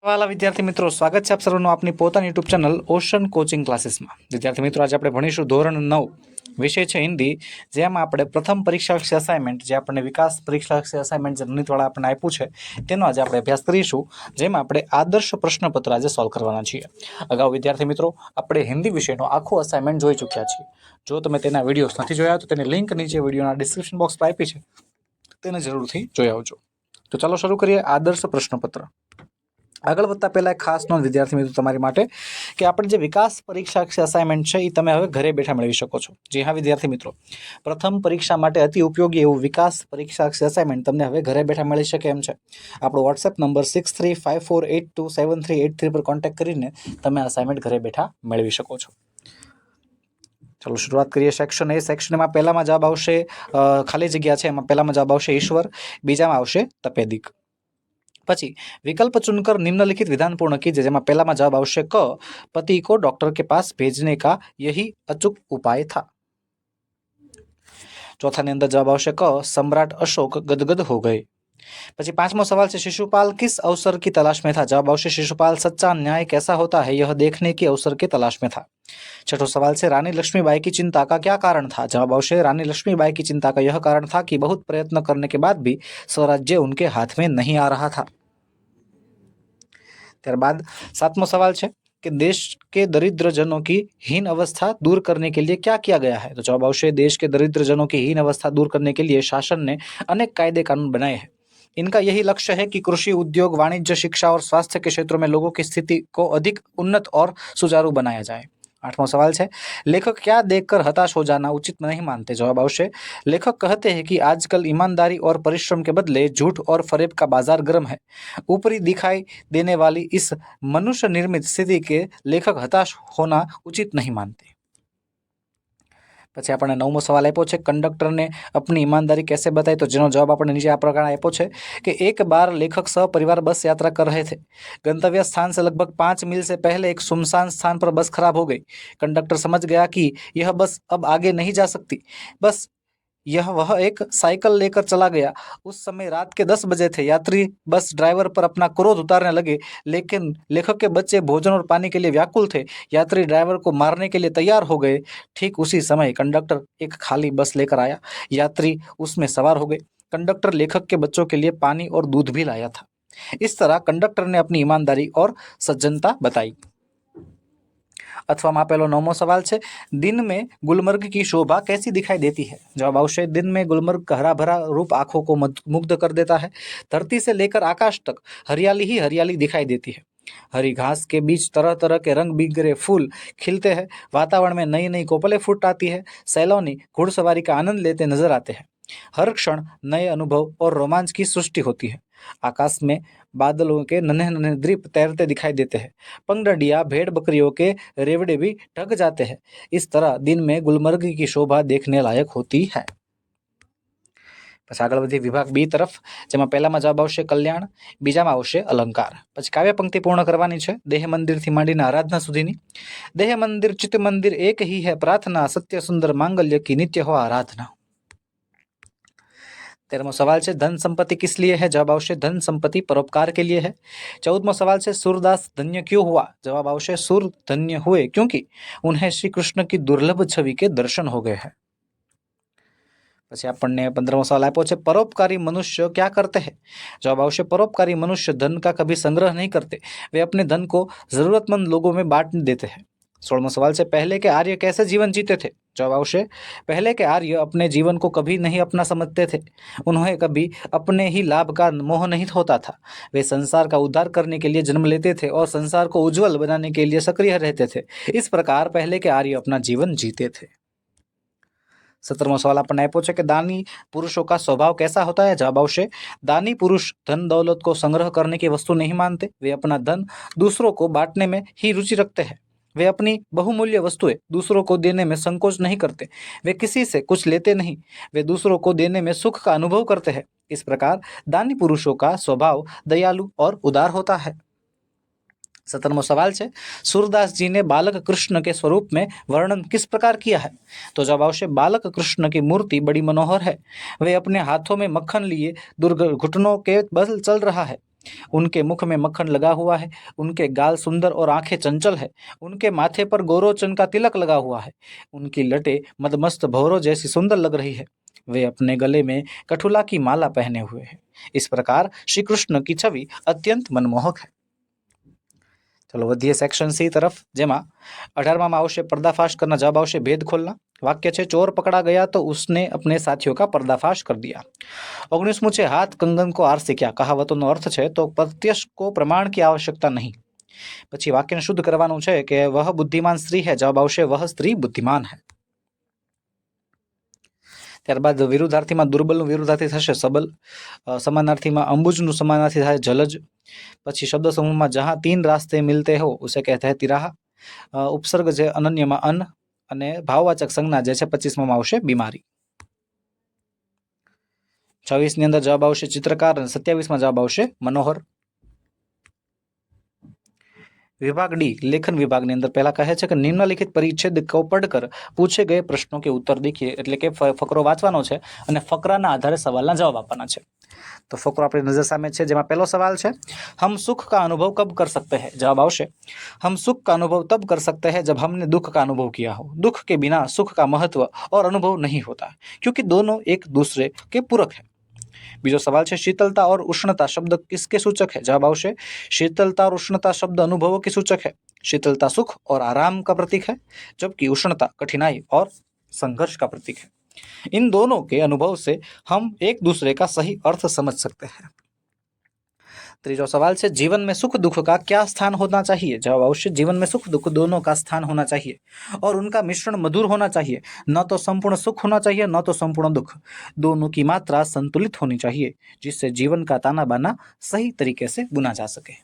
વાલા વિદ્યાર્થી મિત્રો, સ્વાગત છે આપ સર્વનું આપની પોતાની યુટ્યુબ ચેનલ ઓશન કોચિંગ ક્લાસીસમાં. વિદ્યાર્થી મિત્રો, આજે આપણે ભણીશું ધોરણ 9, વિષય છે હિન્દી, જેમાં આપણે પ્રથમ પરીક્ષાલક્ષી અસાઇનમેન્ટ, જે આપણને વિકાસ પરીક્ષાલક્ષી અસાઇનમેન્ટ જે રણનીતવાળા આપણને આપ્યું છે, તેનો આજે આપણે અભ્યાસ કરીશું, જેમાં આપણે આદર્શ પ્રશ્નપત્ર આજે સોલ્વ કરવાના છીએ. અગાઉ વિદ્યાર્થી મિત્રો, આપણે હિન્દી વિષયનો આખો અસાઇનમેન્ટ જોઈ ચૂક્યા છીએ. જો તમે તેના વિડીયોઝ નથી જોયા તો તેની લિંક નીચે વિડીયોના ડિસ્ક્રિપ્શન બોક્સમાં આપી છે, તેને જરૂરથી જોઈ આવજો. તો ચાલો શરૂ કરીએ આદર્શ પ્રશ્નપત્ર. આગળ વધતા પહેલાં એક ખાસ નોંધ વિદ્યાર્થી મિત્રો તમારી માટે, કે આપણે જે વિકાસ પરીક્ષા અસાઇનમેન્ટ છે એ તમે હવે ઘરે બેઠા મેળવી શકો છો. જી હા વિદ્યાર્થી મિત્રો, પ્રથમ પરીક્ષા માટે અતિ ઉપયોગી એવું વિકાસ પરીક્ષા અસાઇનમેન્ટ તમને હવે ઘરે બેઠા મળી શકે એમ છે. આપણો વોટ્સએપ નંબર 6354827383 પર કોન્ટેક્ટ કરીને તમે અસાઇનમેન્ટ ઘરે બેઠા મેળવી શકો છો. ચાલો શરૂઆત કરીએ. Section A. સેક્શનમાં પહેલામાં જવાબ આવશે ખાલી જગ્યા છે, એમાં પહેલામાં જવાબ આવશે ઈશ્વર, બીજામાં આવશે તપેદિક. પછી विकल्प चुनकर निम्नलिखित विधान पूर्ण कीजिए, જેમાં પહેલામાં જવાબ આવશે ક, पति को डॉक्टर के पास भेजने का यही अचूक उपाय था. ચોથાની અંદર જવાબ આવશે ક, सम्राट अशोक गदगद हो गए. પછી પાંચમો સવાલ છે, शिशुपाल किस अवसर की तलाश में था. जवाब આવશે शिशुपाल सच्चा न्याय कैसा होता है यह देखने की अवसर की तलाश में था. छठो सवाल से, रानी लक्ष्मीबाई की चिंता का क्या कारण था. जवाब આવશે रानी लक्ष्मीबाई की चिंता का यह कारण था कि बहुत प्रयत्न करने के बाद भी स्वराज्य उनके हाथ में नहीं आ रहा था. ત્યારબાદ સાતમો સવાલ છે कि देश के दरिद्र जनों की हीन अवस्था दूर करने के लिए क्या किया गया है. तो जवाब આવશે देश के दरिद्र जनों की हीन अवस्था दूर करने के लिए शासन ने अनेक कायदे कानून बनाए हैं. इनका यही लक्ष्य है कि कृषि, उद्योग, वाणिज्य, शिक्षा और स्वास्थ्य के क्षेत्रों में लोगों की स्थिति को अधिक उन्नत और सुचारू बनाया जाए. आठवां सवाल है, लेखक क्या देखकर हताश हो जाना उचित नहीं मानते. जवाब आवश्य लेखक कहते हैं कि आजकल ईमानदारी और परिश्रम के बदले झूठ और फरेब का बाजार गर्म है. ऊपरी दिखाई देने वाली इस मनुष्य निर्मित स्थिति के लेखक हताश होना उचित नहीं मानते. પછી આપણને નવમો સવાલ આપ્યો છે, કંડક્ટરને अपनी ईमानदारी कैसे बताई. तो જેનો જવાબ આપણે નીચે આ પ્રકારે આપ્યો છે कि एक बार लेखक सपरिवार बस यात्रा कर रहे थे. गंतव्य स्थान से लगभग 5 मील से पहले एक सुनसान स्थान पर बस खराब हो गई. कंडक्टर समझ गया कि यह बस अब आगे नहीं जा सकती. बस वह एक साइकिल लेकर चला गया. उस समय रात के 10 बजे थे. यात्री बस ड्राइवर पर अपना क्रोध उतारने लगे, लेकिन लेखक के बच्चे भोजन और पानी के लिए व्याकुल थे. यात्री ड्राइवर को मारने के लिए तैयार हो गए. ठीक उसी समय कंडक्टर एक खाली बस लेकर आया. यात्री उसमें सवार हो गए. कंडक्टर लेखक के बच्चों के लिए पानी और दूध भी लाया था. इस तरह कंडक्टर ने अपनी ईमानदारी और सज्जनता बताई. अथवा में पहलो नवमो सवाल है, दिन में गुलमर्ग की शोभा कैसी दिखाई देती है. जवाब आवश्य दिन में गुलमर्ग का हरा भरा रूप आंखों को मुग्ध कर देता है. धरती से लेकर आकाश तक हरियाली ही हरियाली दिखाई देती है. हरी घास के बीच तरह तरह के रंग बिखरे फूल खिलते हैं. वातावरण में नई नई कोपलें फूट आती है. सैलानी घुड़सवारी का आनंद लेते नजर आते हैं. हर क्षण नए अनुभव और रोमांच की सृष्टि होती है. आकाश में बादलों के नन्हे नन्हे द्वीप तैरते दिखाई देते हैं. पंगडंडिया भेड़ बकरियों के रेवड़े भी ढक जाते हैं. इस तरह दिन में गुलमर्ग की शोभा देखने लायक होती है. પછી આગળ વધી વિભાગ બી તરફ, જેમાં પહેલામાં જવાબ આવશે કલ્યાણ, બીજામાં આવશે અલંકાર. પછી કાવ્ય પંક્તિ પૂર્ણ કરવાની છે દેહ મંદિરથી માંડીને આરાધના સુધીની. દેહ મંદિર ચિત્ત મંદિર એક ही है प्रार्थना, सत्य सुंदर मांगल्य की नित्य हो आराधना. 13मो सवाल है, धन संपत्ति किस लिए है. जवाब आवश्य धन संपत्ति परोपकार के लिए है. 14मो सवाल है, सूरदास धन्य क्यों हुआ. जवाब आवश्य सूर धन्य हुए क्योंकि उन्हें श्री कृष्ण की दुर्लभ छवि के दर्शन हो गए हैं. પછી આપણને 15મો સવાલ આપ્યો છે, परोपकारी मनुष्य क्या करते हैं. जवाब आवश्य परोपकारी मनुष्य धन का कभी संग्रह नहीं करते, वे अपने धन को जरूरतमंद लोगों में बांट देते हैं. 16मो सवाल से, पहले के आर्य कैसे जीवन जीते थे. जवाब आवश्य पहले के आर्य अपने जीवन को कभी नहीं अपना समझते थे. उन्हें कभी अपने ही लाभ का मोह नहीं होता था. वे संसार का उद्धार करने के लिए जन्म लेते थे और संसार को उज्जवल बनाने के लिए सक्रिय रहते थे. इस प्रकार पहले के आर्य अपना जीवन जीते थे. 17मो सवाल आपने आप्यो है कि दानी पुरुषों का स्वभाव कैसा होता है. जवाब आवश्य दानी पुरुष धन दौलत को संग्रह करने की वस्तु नहीं मानते. वे अपना धन दूसरों को बांटने में ही रुचि रखते हैं. वे अपनी बहुमूल्य वस्तुएं दूसरों को देने में संकोच नहीं करते. वे किसी से कुछ लेते नहीं. वे दूसरों को देने में सुख का अनुभव करते हैं. इस प्रकार दानी पुरुषों का स्वभाव दयालु और उदार होता है. 17मो सवाल है, सूरदास जी ने बालक कृष्ण के स्वरूप में वर्णन किस प्रकार किया है. तो जवाब आवश्य बालक कृष्ण की मूर्ति बड़ी मनोहर है. वे अपने हाथों में मक्खन लिए दुर्घटनों के बल चल रहा है. उनके मुख में मक्खन लगा हुआ है, उनके गाल सुंदर और आंखें चंचल है, उनके माथे पर गौरोचन का तिलक लगा हुआ है, उनकी लटें मदमस्त भौरों जैसी सुंदर लग रही है, वे अपने गले में कठुला की माला पहने हुए हैं। इस प्रकार श्री कृष्ण की छवि अत्यंत मनमोहक है। चलो વધીએ સેક્શન સી તરફ, જેમાં 18માં આવશે पर्दाफाश करना, जवाब આવશે भेद खोलना। वाक्य છે चोर पकड़ा गया तो उसने अपने साथियों का पर्दाफाश कर दिया। 19મું છે हाथ कंगन को हार से क्या, कहावतोનો अर्थ છે तो प्रत्यक्ष को प्रमाण की आवश्यकता नहीं। પછી વાક્યને શુદ્ધ કરવાનું છે કે वह बुद्धिमान स्त्री है, जवाब આવશે वह स्त्री बुद्धिमान है। ત્યારબાદ વિરુદ્ધાર્થીમાં દુર્બલનું વિરુદ્ધાર્થી થશે सबल, समानार्थीમાં અંબુજનું સમાનાર્થી થાય જલજ। પછી શબ્દ સમૂહમાં જहाँ 3 रास्ते मिलते हो उसे कहते हैं तिराहा। ઉપસર્ગ છે અનન્યમાં અન, અને ભાવવાચક સંજ્ઞા જે છે 25માં આવશે બીમારી। 26ની અંદર જવાબ આવશે ચિત્રકાર, અને 27માં જવાબ આવશે મનોહર। विभाग डी लेखन विभाग ની અંદર પહેલા કહે છે કે નિમ્નલિખિત પરિચ્છેદ को पढ़कर पूछे गए प्रश्नों के उत्तर लिखिए, એટલે કે ફકરો વાંચવાનો છે અને ફકરાના આધારે સવાલના જવાબ આપવાના છે। તો ફકરો આપણી નજર સામે છે, જેમાં પહેલો સવાલ છે हम सुख का अनुभव कब कर सकते हैं, जवाब આવશે हम सुख का अनुभव तब कर सकते हैं जब हमने दुख का अनुभव किया हो। दुख के बिना सुख का महत्व और अनुभव नहीं होता, क्योंकि दोनों एक दूसरे के पूरक है। बीजो सवाल है शीतलता और उष्णता शब्द किसके सूचक है, जवाब आवश्य शीतलता और उष्णता शब्द अनुभवों के सूचक है। शीतलता सुख और आराम का प्रतीक है, जबकि उष्णता कठिनाई और संघर्ष का प्रतीक है। इन दोनों के अनुभव से हम एक दूसरे का सही अर्थ समझ सकते हैं। तीसरा सवाल है जीवन में सुख दुख का क्या स्थान होना चाहिए, जवाब अवश्य जीवन में सुख दुख दोनों का स्थान होना चाहिए और उनका मिश्रण मधुर होना चाहिए। न तो संपूर्ण सुख होना चाहिए न तो संपूर्ण दुख, दोनों की मात्रा संतुलित होनी चाहिए, जिससे जीवन का ताना बाना सही तरीके से बुना जा सके।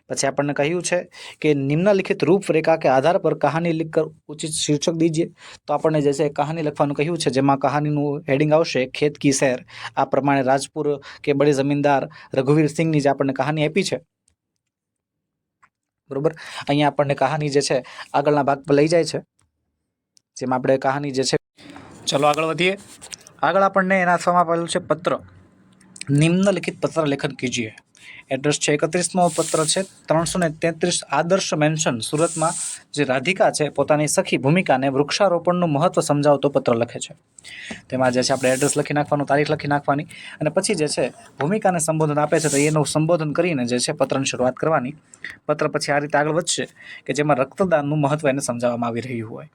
પછી આપણને કહ્યું છે કે નિમ્નલિખિત રૂપરેખા કે આધાર પર કહાની लिखकर ઉચિત શીર્ષક દીजिए। તો આપણને જે છે કહાની લખવાનું કહ્યું છે, જેમાં કહાનીનું હેડિંગ આવશે ખેત કી સૈર। આ પ્રમાણે રાજપુર કે બડે જમીનદાર રઘુવીર સિંહની જે આપણને કહાની આપી છે, બરોબર, અહીંયા આપણને કહાની જે છે આગળના ભાગ પર લઈ જાય છે, જેમાં આપણે કહાની જે છે, ચલો આગળ વધીએ। આગળ આપણને એના આપવામાં આવેલું છે પત્ર, નિમ્નલિખિત પત્ર લેખન કીજીએ। એડ્રેસ છે 31મો પત્ર છે 333 આદર્શ મેન્શન સુરતમાં, જે રાધિકા છે પોતાની સખી ભૂમિકાને વૃક્ષારોપણનું મહત્વ સમજાવતો પત્ર લખે છે। તેમાં જે છે આપણે એડ્રેસ લખી નાખવાનું, તારીખ લખી નાખવાની, અને પછી જે છે ભૂમિકાને સંબોધન આપે છે તો એનું સંબોધન કરીને જે છે પત્રની શરૂઆત કરવાની। પત્ર પછી આ રીતે આગળ વધશે કે જેમાં રક્તદાનનું મહત્વ એને સમજાવવામાં આવી રહ્યું હોય।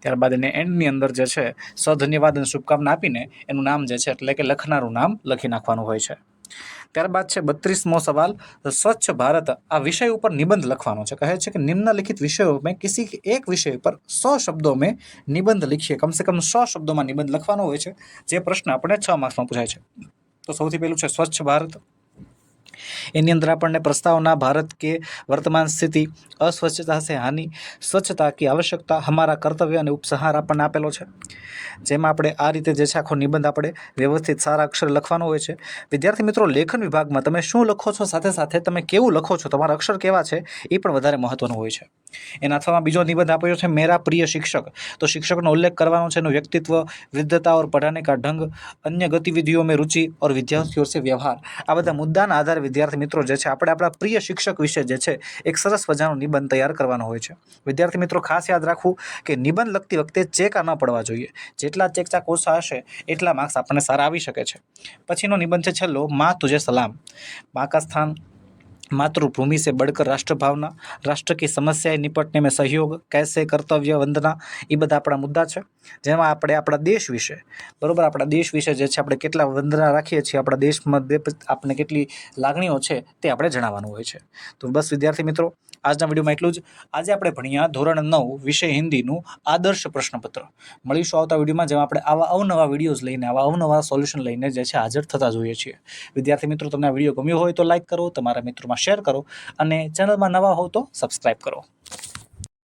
ત્યારબાદ એને એન્ડની અંદર જે છે સધન્યવાદ અને શુભકામના આપીને એનું નામ જે છે એટલે કે લખનારું નામ લખી નાખવાનું હોય છે। ત્યારબાદ છે 32મો સવાલ સ્વચ્છ ભારત, આ વિષય ઉપર નિબંધ લખવાનો છે। કહે છે કે निम्नलिखित विषयों में किसी एक विषय पर 100 शब्दों में निबंध लिखिए। कम से कम 100 शब्दों में निबंध લખવાનો હોય છે, જે પ્રશ્ન આપણે 6 માર્ક્સમાં પૂછાય છે। તો સૌથી પહેલું છે સ્વચ્છ ભારત, એની અંદર આપણને પ્રસ્તાवना भारत के वर्तमान स्थिति, अस्वच्छता से हानि, स्वच्छता की आवश्यकता, हमारा कर्तव्य અને ઉપસહાર આપણને આપેલો છે, જેમાં આપણે આ રીતે જે છે આખો નિબંધ આપણે વ્યવસ્થિત સારા અક્ષર લખવાનો હોય છે। વિદ્યાર્થી મિત્રો, લેખન વિભાગમાં તમે શું લખો છો સાથે સાથે તમે કેવું લખો છો, તમારા અક્ષર કેવા છે એ પણ વધારે મહત્વનું હોય છે। એના અથવામાં બીજો નિબંધ આપ્યો છે મેરા પ્રિય શિક્ષક। તો શિક્ષકનો ઉલ્લેખ કરવાનો છે, એનું વ્યક્તિત્વ, વિદ્વતા और पढ़ाने का ढंग, अन्य गतिविधियों में रुचि और विद्यार्थियों से व्यवहार। આ બધા મુદ્દાના આધારે વિદ્યાર્થી મિત્રો જે છે આપણે આપણા પ્રિય શિક્ષક વિશે જે છે એક સરસ મજાનો નિબંધ તૈયાર કરવાનો હોય છે। વિદ્યાર્થી મિત્રો ખાસ યાદ રાખવું કે નિબંધ લખતી વખતે ચેકા ન પડવા જોઈએ, જેટલા ચેકચાક ઓછા હશે એટલા માર્ક્સ આપણને સારા આવી શકે છે। પછીનો નિબંધ છે છેલ્લો माँ तुझे सलाम। माँ का स्थान, मातृभूमि से बढ़कर राष्ट्र भावना, राष्ट्र की समस्याएं निपटने में सहयोग, कैसे कर्तव्य वंदना, એ બધા આપણા મુદ્દા છે, જેમાં આપણે આપણા દેશ વિશે, બરોબર, આપણા દેશ વિશે જે છે આપણે કેટલા વંદના રાખીએ છીએ, આપણા દેશમાં આપણે કેટલી લાગણીઓ છે તે આપણે જણાવવાનું હોય છે। તો બસ વિદ્યાર્થી મિત્રો, આજના વિડીયોમાં એટલું જ। આજે આપણે ભણ્યા ધોરણ 9 વિષય હિન્દીનું આદર્શ પ્રશ્નપત્ર। મળીશું આવતા વિડીયોમાં, જેમાં આપણે આવા અવનવા વિડીયોઝ લઈને, આવા અવનવા સોલ્યુશન લઈને જે છે હાજર થતા જોઈએ છીએ। વિદ્યાર્થી મિત્રો, તમને આ વિડીયો ગમ્યો હોય તો લાઇક કરો, તમારા મિત્રોમાં શેર કરો, અને ચેનલમાં નવા હો તો સબસ્ક્રાઇબ કરો।